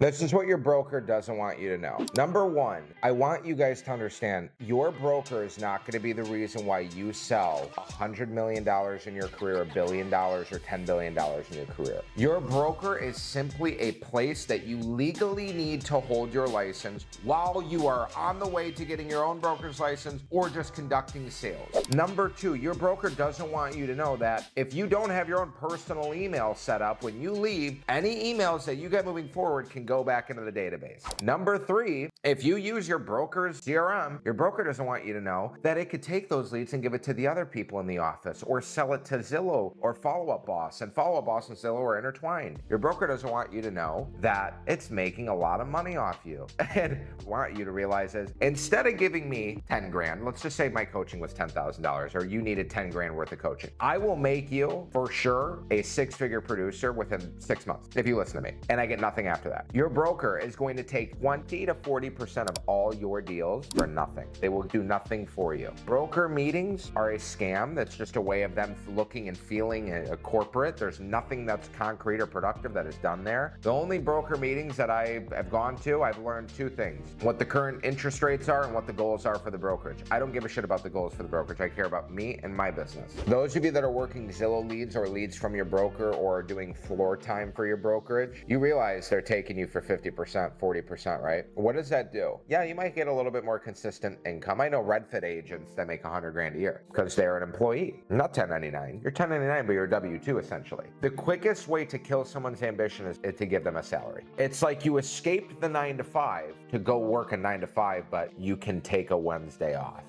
This is what your broker doesn't want you to know. Number one, I want you guys to understand your broker is not going to be the reason why you sell $100 million in your career, $1 billion, or $10 billion in your career. Your broker is simply a place that you legally need to hold your license while you are on the way to getting your own broker's license or just conducting sales. Number two, your broker doesn't want you to know that if you don't have your own personal email set up, when you leave, any emails that you get moving forward can go back into the database. Number three, if you use your broker's CRM, your broker doesn't want you to know that it could take those leads and give it to the other people in the office or sell it to Zillow or Follow Up Boss, and Follow Up Boss and Zillow are intertwined. Your broker doesn't want you to know that it's making a lot of money off you. And want you to realize is, instead of giving me 10 grand, let's just say my coaching was $10,000 or you needed 10 grand worth of coaching, I will make you for sure a 6-figure producer within 6 months if you listen to me, and I get nothing after that. Your broker is going to take 20 to 40% of all your deals for nothing. They will do nothing for you. Broker meetings are a scam. That's just a way of them looking and feeling a corporate. There's nothing that's concrete or productive that is done there. The only broker meetings that I have gone to, I've learned two things: what the current interest rates are and what the goals are for the brokerage. I don't give a shit about the goals for the brokerage. I care about me and my business. Those of you that are working Zillow leads or leads from your broker or doing floor time for your brokerage, you realize they're taking you for 50%, 40%, right? What does that do? Yeah, you might get a little bit more consistent income. I know Redfin agents that make 100 grand a year because they're an employee, not 1099. You're 1099, but you're W-2 essentially. The quickest way to kill someone's ambition is to give them a salary. It's like you escaped the 9 to 5 to go work a 9 to 5, but you can take a Wednesday off.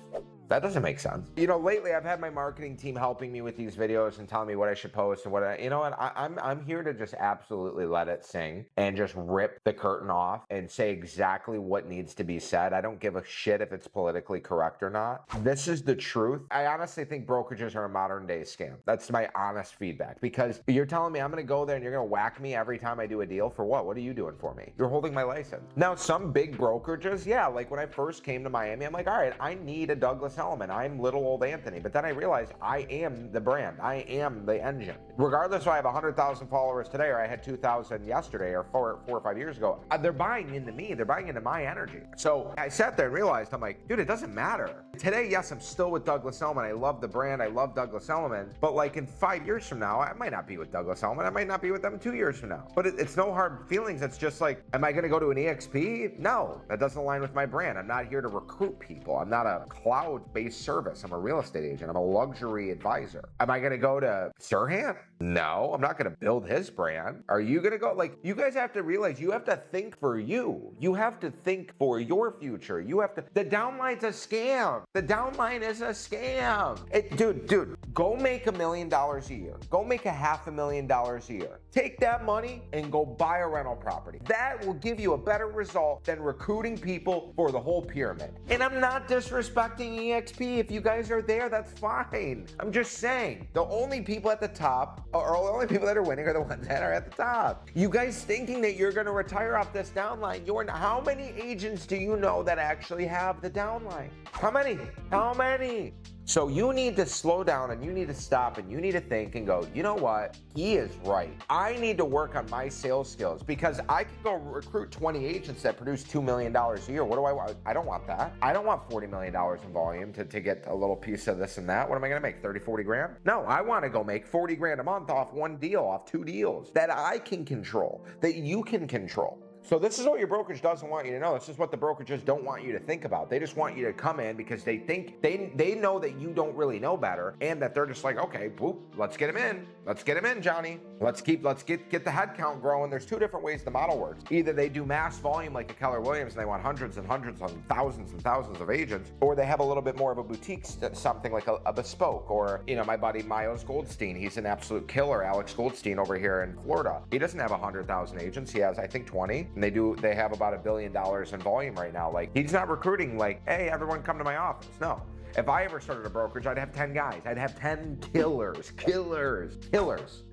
That doesn't make sense. You know, lately I've had my marketing team helping me with these videos and telling me what I should post and what I'm here to just absolutely let it sing and just rip the curtain off and say exactly what needs to be said. I don't give a shit if it's politically correct or not. This is the truth. I honestly think brokerages are a modern day scam. That's my honest feedback, because you're telling me I'm going to go there and you're going to whack me every time I do a deal for what? What are you doing for me? You're holding my license. Now, some big brokerages, yeah, like when I first came to Miami, I'm like, all right, I need a Douglas Elliman. I'm little old Anthony. But then I realized I am the brand. I am the engine. Regardless if I have 100,000 followers today or I had 2,000 yesterday or four or 5 years ago, they're buying into me. They're buying into my energy. So I sat there and realized, I'm like, dude, it doesn't matter. Today, yes, I'm still with Douglas Elliman. I love the brand. I love Douglas Elliman. But like in 5 years from now, I might not be with Douglas Elliman. I might not be with them 2 years from now. But it's no hard feelings. It's just like, am I going to go to an EXP? No, that doesn't align with my brand. I'm not here to recruit people. I'm not a cloud-based service. I'm a real estate agent. I'm a luxury advisor. Am I going to go to Sirhan? No, I'm not going to build his brand. Are you going to go? Like, you guys have to realize you have to think for you. You have to think for your future. You have to, the downline's a scam. The downline is a scam. Dude, go make $1 million a year. Go make $500,000 a year. Take that money and go buy a rental property. That will give you a better result than recruiting people for the whole pyramid. And I'm not disrespecting EXP. If you guys are there, that's fine. I'm just saying, the only people at the top, or the only people that are winning, are the ones that are at the top. You guys thinking that you're going to retire off this downline, you're not. How many agents do you know that actually have the downline? How many? How many? So you need to slow down and you need to stop and you need to think and go, you know what? He is right. I need to work on my sales skills, because I can go recruit 20 agents that produce $2 million a year. What do I want? I don't want that. I don't want $40 million in volume to get a little piece of this and that. What am I going to make? 30, 40 grand? No, I want to go make 40 grand a month off one deal, off 2 deals that I can control, that you can control. So this is what your brokerage doesn't want you to know. This is what the brokerages don't want you to think about. They just want you to come in because they think they know that you don't really know better, and that they're just like, okay, whoop, let's get him in. Let's get him in, Johnny. Let's get the head count growing. There's 2 different ways the model works. Either they do mass volume like a Keller Williams and they want hundreds and hundreds and thousands of agents, or they have a little bit more of a boutique, something like a bespoke. Or, you know, my buddy Miles Goldstein, he's an absolute killer. Alex Goldstein over here in Florida. He doesn't have 100,000 agents. He has, I think, 20. And they have about $1 billion in volume right now. Like, he's not recruiting like, hey, everyone come to my office. No. If I ever started a brokerage, I'd have 10 guys. I'd have 10 killers.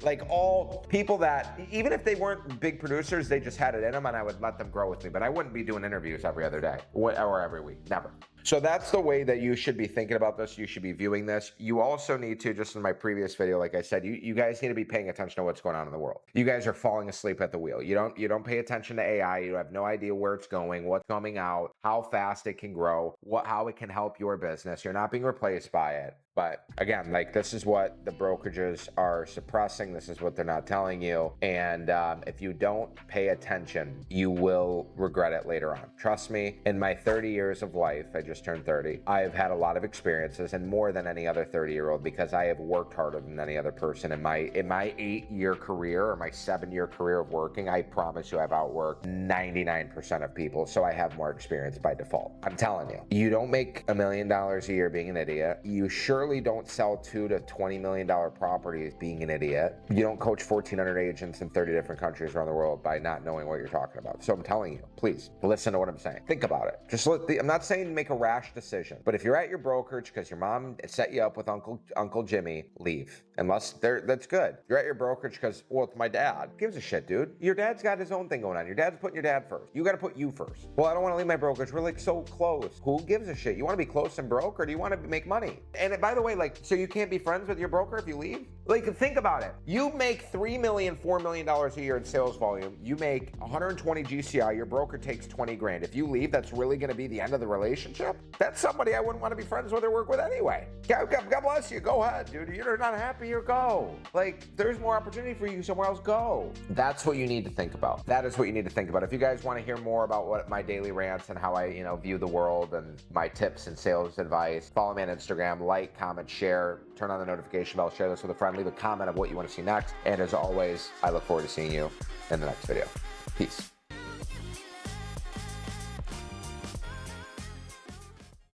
Like, all people that, even if they weren't big producers, they just had it in them, and I would let them grow with me. But I wouldn't be doing interviews every other day or every week. Never. So that's the way that you should be thinking about this. You should be viewing this. You also need to, just in my previous video, like I said, you guys need to be paying attention to what's going on in the world. You guys are falling asleep at the wheel. You don't pay attention to AI. You have no idea where it's going, what's coming out, how fast it can grow, how it can help your business. You're not being replaced by it. But again, like, this is what the brokerages are suppressing. This is what they're not telling you. And if you don't pay attention, you will regret it later on. Trust me, in my 30 years of life, I just turned 30, I have had a lot of experiences, and more than any other 30-year-old, because I have worked harder than any other person. In my 8-year career, or my 7-year career of working, I promise you I've outworked 99% of people. So I have more experience by default. I'm telling you, you don't make $1 million a year being an idiot. You surely don't sell $2 to $20 million properties being an idiot. You don't coach 1,400 agents in 30 different countries around the world by not knowing what you're talking about. So I'm telling you, please listen to what I'm saying. Think about it. I'm not saying make a rash decision, but if you're at your brokerage because your mom set you up with Uncle Jimmy, leave. Unless that's good. You're at your brokerage because, well, it's my dad. Who gives a shit, dude? Your dad's got his own thing going on. Your dad's putting your dad first. You got to put you first. Well, I don't want to leave my brokerage. We're like so close. Who gives a shit? You want to be close and broke, or do you want to make money? And by the way, like, so you can't be friends with your broker if you leave? Like, think about it. You make $3 million, $4 million a year in sales volume. You make 120 GCI. Your broker takes 20 grand. If you leave, that's really going to be the end of the relationship? That's somebody I wouldn't want to be friends with or work with anyway. God bless you. Go ahead, dude. You're not happy, or go. Like, there's more opportunity for you somewhere else. Go. That's what you need to think about. That is what you need to think about. If you guys want to hear more about what my daily rants and how I, view the world and my tips and sales advice, follow me on Instagram, like, comment, share, turn on the notification bell, share this with a friend, leave a comment of what you want to see next. And as always, I look forward to seeing you in the next video. Peace.